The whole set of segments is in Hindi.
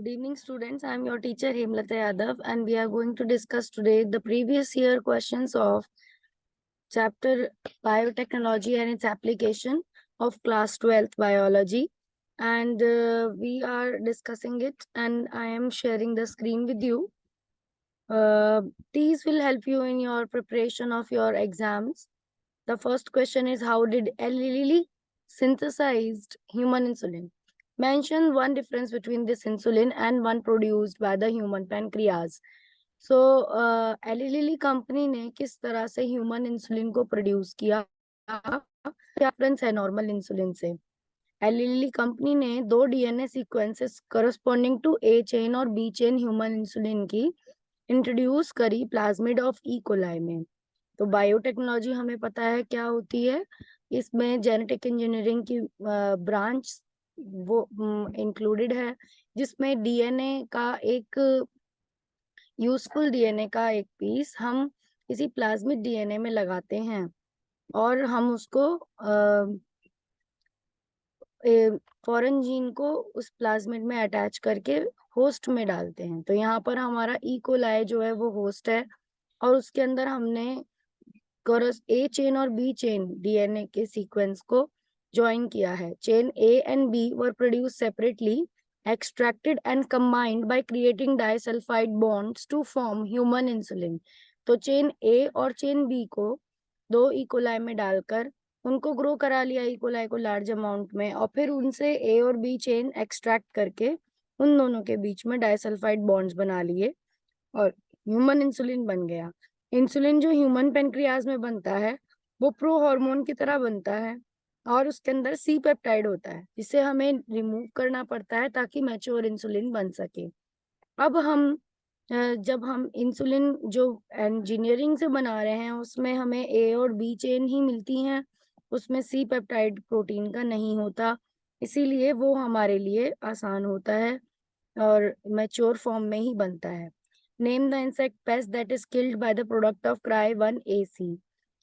Good evening, students. I am your teacher Hemlata Yadav, and we are going to discuss today the previous year questions of chapter Biotechnology and its application of class 12th biology. And we are discussing it, and I am sharing the screen with you. These will help you in your preparation of your exams. The first question is, how did Eli Lilly synthesized human insulin? Mention one difference between this insulin and one produced by the human pancreas. So Eli Lilly company ने किस तरह से ह्यूमन इंसुलिन को प्रोड्यूस किया, क्या डिफरेंस है नॉर्मल इंसुलिन से। एली लिली कंपनी ने 2 DNA sequences corresponding to A chain और बी चेन ह्यूमन इंसुलिन की इंट्रोड्यूस करी प्लाज्मिड ऑफ ई कोलाई में। तो बायोटेक्नोलॉजी हमें पता है क्या होती है, इसमें जेनेटिक इंजीनियरिंग की ब्रांच वो इंक्लूडेड है, जिसमें डीएनए का एक यूजफुल डीएनए का एक पीस हम किसी प्लाज्मिड डीएनए में लगाते हैं और हम उसको फॉरेन जीन को उस प्लाज्मिड में अटैच करके होस्ट में डालते हैं। तो यहाँ पर हमारा ई कोलाई जो है वो होस्ट है और उसके अंदर हमने ए चेन और बी चेन डीएनए के सीक्वेंस को ज्वाइन किया है। Chain A and B were produce separately, extracted and combined by creating disulfide bonds to form human insulin। तो चेन ए और चेन बी को 2 ई कोलाई में डालकर उनको ग्रो करा लिया ई कोलाई को लार्ज अमाउंट में, और फिर उनसे ए और बी चेन एक्सट्रैक्ट करके उन दोनों के बीच में डाइसल्फाइड बॉन्ड्स बना लिए और ह्यूमन इंसुलिन बन गया। इंसुलिन जो ह्यूमन पेनक्रियाज में बनता है वो प्रो हार्मोन की तरह बनता है और उसके अंदर सी पेप्टाइड होता है, जिसे हमें रिमूव करना पड़ता है ताकि मैच्योर इंसुलिन बन सके। अब हम जब हम इंसुलिन जो इंजीनियरिंग से बना रहे हैं उसमें हमें ए और बी चेन ही मिलती हैं, उसमें सी पेप्टाइड प्रोटीन का नहीं होता, इसीलिए वो हमारे लिए आसान होता है और मैच्योर फॉर्म में ही बनता है। Name the insect pest that is killed by the product of Cry1AC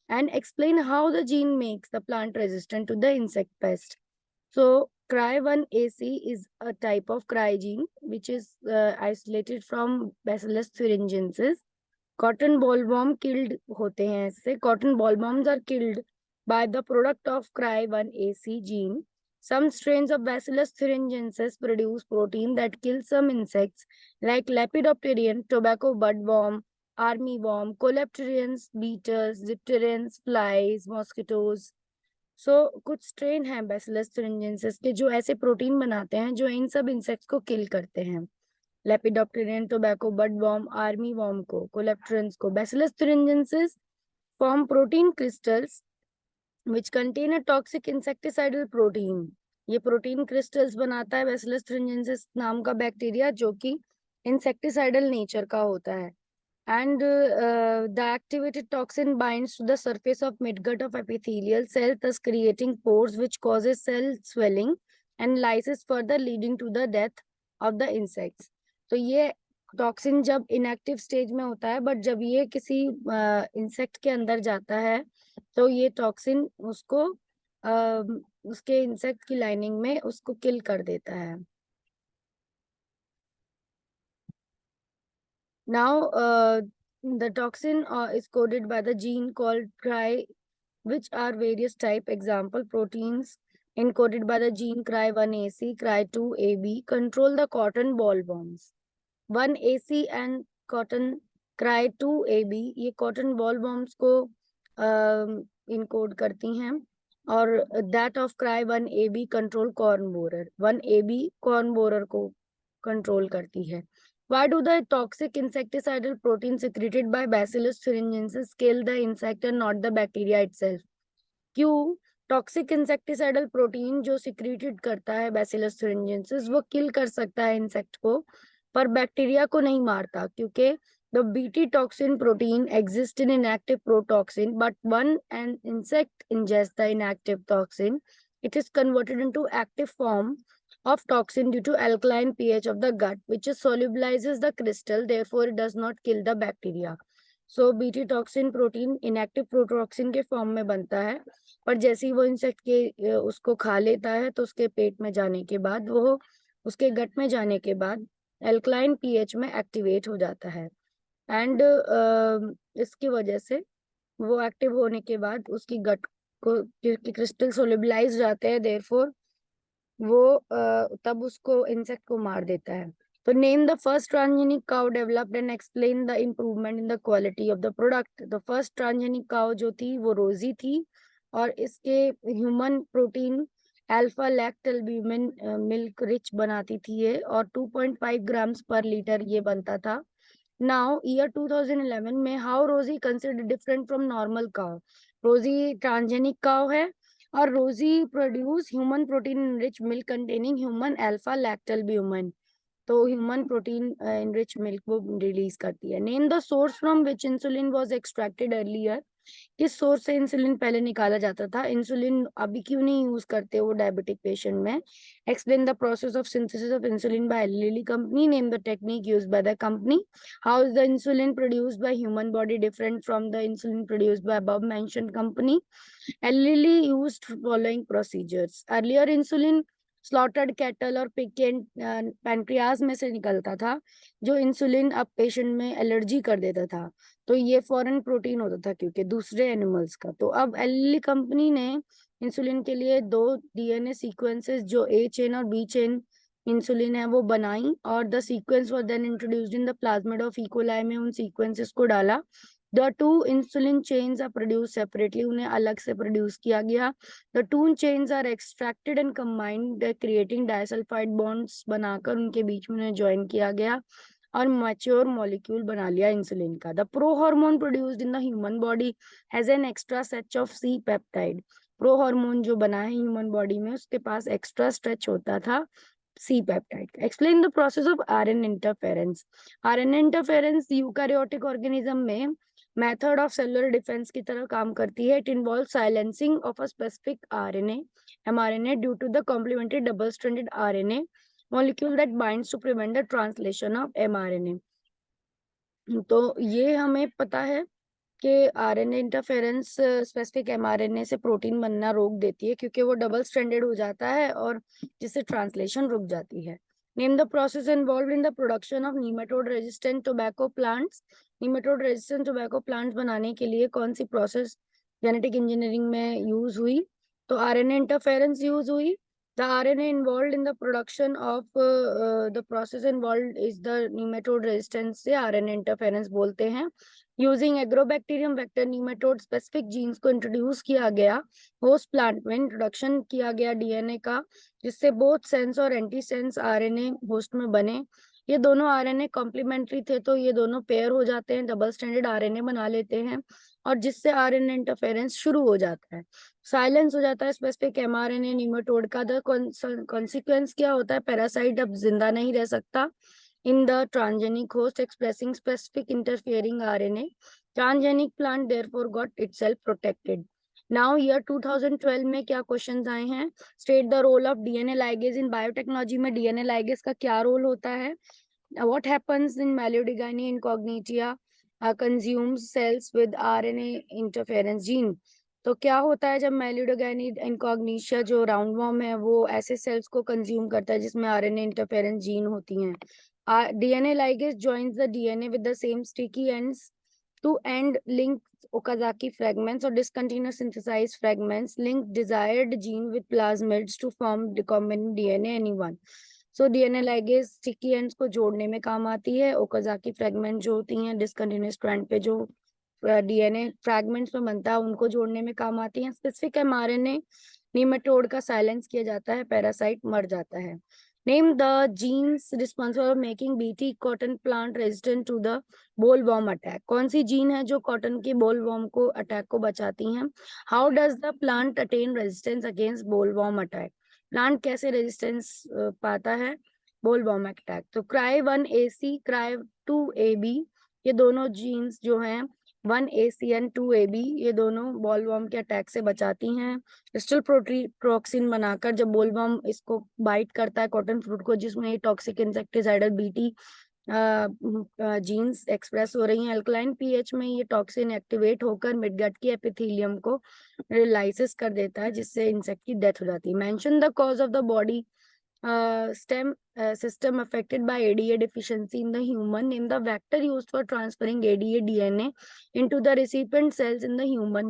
and explain how the gene makes the plant resistant to the insect pest. So Cry1AC is a type of cry gene which is isolated from Bacillus thuringiensis. Cotton bollworm killed होते हैं इससे। Cotton bollworms are killed by the product of Cry1AC gene. Some strains of Bacillus thuringiensis produce protein that kills some insects like Lepidopteran, tobacco budworm, armyworm, coleopterans, beetles, dipterans, flies, mosquitoes. कुछ स्ट्रेन है बैसिलस thuringiensis के जो ऐसे प्रोटीन बनाते हैं जो इन सब इंसेक्ट्स को किल करते हैं। लेपिडोप्टेरियन, टोबैको बडवर्म, आर्मी वर्म को, कोलेप्टरन्स को। Bacillus thuringiensis form protein crystals which contain a toxic insecticidal protein। ये प्रोटीन क्रिस्टल्स बनाता है बैसिलस thuringiensis नाम का बैक्टीरिया जो कि इंसेक्टिसाइडल नेचर का होता है। And the activated toxin binds to the surface of midgut of epithelial cell, thus creating pores which causes cell swelling and lysis, further leading to the death of the insects। तो ये टॉक्सिन जब इनएक्टिव स्टेज में होता है, बट जब ये किसी इंसेक्ट के अंदर जाता है तो ये टॉक्सिन उसको उसके इंसेक्ट की लाइनिंग में उसको किल कर देता है। Now, the toxin is coded by the gene called Cry, which are various type. Example, proteins encoded by the gene Cry1AC, Cry2AB control the cotton bollworms। 1AC and cotton Cry2AB ये cotton bollworms को encode करती हैं, और that of Cry1AB control corn borer। 1AB corn borer को control करती है। Why do the toxic insecticidal protein secreted by Bacillus thuringiensis kill the insect and not the bacteria itself? क्यों टॉक्सिक इंसेक्टिसाइडल प्रोटीन जो सिक्रीटेड करता है Bacillus thuringiensis वो किल कर सकता है इंसेक्ट को, पर बैक्टीरिया को नहीं मारता, क्योंकि the Bt toxin protein exists in inactive protoxin, but when an insect ingests the inactive toxin, it is converted into active form of toxin due to alkaline pH of the gut, which solubilizes the crystal, therefore it does not kill the bacteria। So Bt toxin protein inactive protoxin के फॉर्म में बनता है, पर जैसे ही वो इंसेक्ट के उसको खा लेता है तो उसके पेट में जाने के बाद, वो उसके गट में जाने के बाद एल्कलाइन पीएच में एक्टिवेट हो जाता है। एंड इसकी वजह से वो एक्टिव होने के बाद उसकी गट को क्रिस्टल सोलिबलाइज जाते हैं, देयरफॉर वो तब उसको इंसेक्ट को मार देता है। तो name the first transgenic cow developed and explain the improvement in the quality of the product. The first transgenic cow जो थी वो रोजी थी, और इसके human protein alpha lactalbumin milk rich बनाती थी ये, और 2.5 ग्राम्स पर लीटर ये बनता था। नाउ ईयर 2011 में how Rosie considered different from normal cow. Rosie transgenic cow है, और Rosie produce human protein rich milk containing human alpha lactalbumin. तो ह्यूमन प्रोटीन इनरिच मिल्क वो रिलीज करती है। Name the source from which insulin was extracted earlier. किस सोर्स से इंसुलिन पहले निकाला जाता था? इंसुलिन अभी क्यों नहीं यूज करते वो डायबिटिक पेशेंट में? Explain the process of synthesis of insulin by Eli Lilly company. Name the technique used by the company. How is the insulin produced by human body different from the insulin produced by above mentioned company? Lilly used following procedures. Earlier insulin slaughtered cattle और पिग के पैनक्रियाज में से निकलता था, जो इंसुलिन अब पेशेंट में एलर्जी कर देता था। तो ये फॉरेन प्रोटीन होता था क्योंकि दूसरे एनिमल्स का। तो अब एली कंपनी ने इंसुलिन के लिए 2 डीएनए सीक्वेंसेस, जो ए चेन और बी चेन इंसुलिन है, वो बनाई, और the sequence was then introduced in the plasmid of E coli में उन सीक्वेंसेस को डाला। The two insulin chains are produced separately. उन्हें अलग से प्रोड्यूस किया गया। The two chains are extracted and combined, creating disulfide bonds बनाकर उनके बीच में उन्हें ज्वाइन किया गया और मैच्योर मॉलिक्यूल बना लिया इंसुलिन का। The pro hormone produced in the human body has an extra stretch of C peptide. Pro hormone जो बना है ह्यूमन बॉडी में, उसके पास एक्स्ट्रा स्ट्रेच होता था C peptide. Explain the process of RNA interference. RNA interference eukaryotic organism में मेथड ऑफ सेलुलर डिफेंस की तरह काम करती है। It involve silencing of a specific RNA mRNA due to the complementary double stranded RNA molecule that binds to prevent the translation of mRNA. तो ये हमें पता है कि आरएनए इंटरफेरेंस स्पेसिफिक एमआरएनए से प्रोटीन बनना रोक देती है, क्योंकि वो डबल स्ट्रैंडेड हो जाता है और जिससे ट्रांसलेशन रुक जाती है। Name the process involve in the production of nematode resistant tobacco plants. Nematode resistant tobacco plants बनाने के लिए कौन सी प्रोसेस जेनेटिक इंजीनियरिंग में यूज हुई? तो आरएनए इंटरफेरेंस यूज हुई। The RNA involved in the production of the process involved is the nematode resistance से RNA interference बोलते हैं। Using Agrobacterium vector nematode specific genes को इंट्रोड्यूस किया गया होस्ट प्लांट में। इंट्रोडक्शन किया गया डीएनए का, जिससे बोथ सेंस और एंटी सेंस आरएनए होस्ट में बने। ये दोनों आरएनए कॉम्प्लीमेंट्री थे, तो ये दोनों पेयर हो जाते हैं, डबल स्टैंडर्ड आरएनए बना लेते हैं, और जिससे आरएनए इंटरफेरेंस शुरू हो जाता है, साइलेंस हो जाता है स्पेसिफिक एमआरएनए नीमेटोड का। द कॉन्सिक्वेंस क्या होता है? पैरासाइट अब जिंदा नहीं रह सकता in the transgenic host expressing specific interfering RNA. Transgenic plant therefore got itself protected. Now year 2012 में क्या क्वेश्चंस आए हैं? State the role of DNA ligase in biotechnology में DNA ligase का क्या रोल होता है? What happens in Maludigani incognitia consumes cells with RNA interference gene? तो क्या होता है जब मेलिडोगैनी इनकॉग्निशिया जो राउंड वॉर्म है वो ऐसे सेल्स को कंज्यूम करता है जिसमें आरएनए इंटरफेरेंस जीन होती हैं? DNA ligase joins the DNA with the same sticky ends to end link Okazaki fragments or discontinuous synthesized fragments link desired gene with plasmids to form recombinant DNA anyone. So DNA ligase sticky ends को जोड़ने में काम आती है। ओकाजाकी फ्रेगमेंट जो होती हैं डिसकंटिन्यूअस स्ट्रैंड पे जो डीएनए फ्रैगमेंट्स में बनता है उनको जोड़ने में काम आती हैं। स्पेसिफिक एमआरएनए नीमेटोड का साइलेंस किया जाता है, पैरासाइट मर जाता है। Name the genes responsible for making BT cotton plant resistant to the bollworm attack. कौन सी जीन है जो कॉटन के बोलवॉर्म को अटैक को बचाती हैं? How does the plant attain resistance against bollworm attack? Plant कैसे रेजिस्टेंस पाता है बोलवॉर्म अटैक? तो CRY1AC, CRY2AB ये दोनों जीन्स जो हैं 1AC and 2AB ये दोनों बॉलवॉर्म के अटैक से बचाती हैं। क्रिस्टल प्रोक्सिन बनाकर जब बोलवर्म इसको बाइट करता है कॉटन फ्रूट को, जिसमें ये toxic insecticidal Bt genes express हो रही हैं, अल्कलाइन पीएच में ये टॉक्सिन एक्टिवेट होकर मिडगट की एपिथेलियम को लाइसिस कर देता है, जिससे इंसेक्ट की डेथ हो जाती है। Mention the cause of the body stem system affected by ADA deficiency in the human. Name the vector used for transferring ADA DNA into the recipient cells in the human.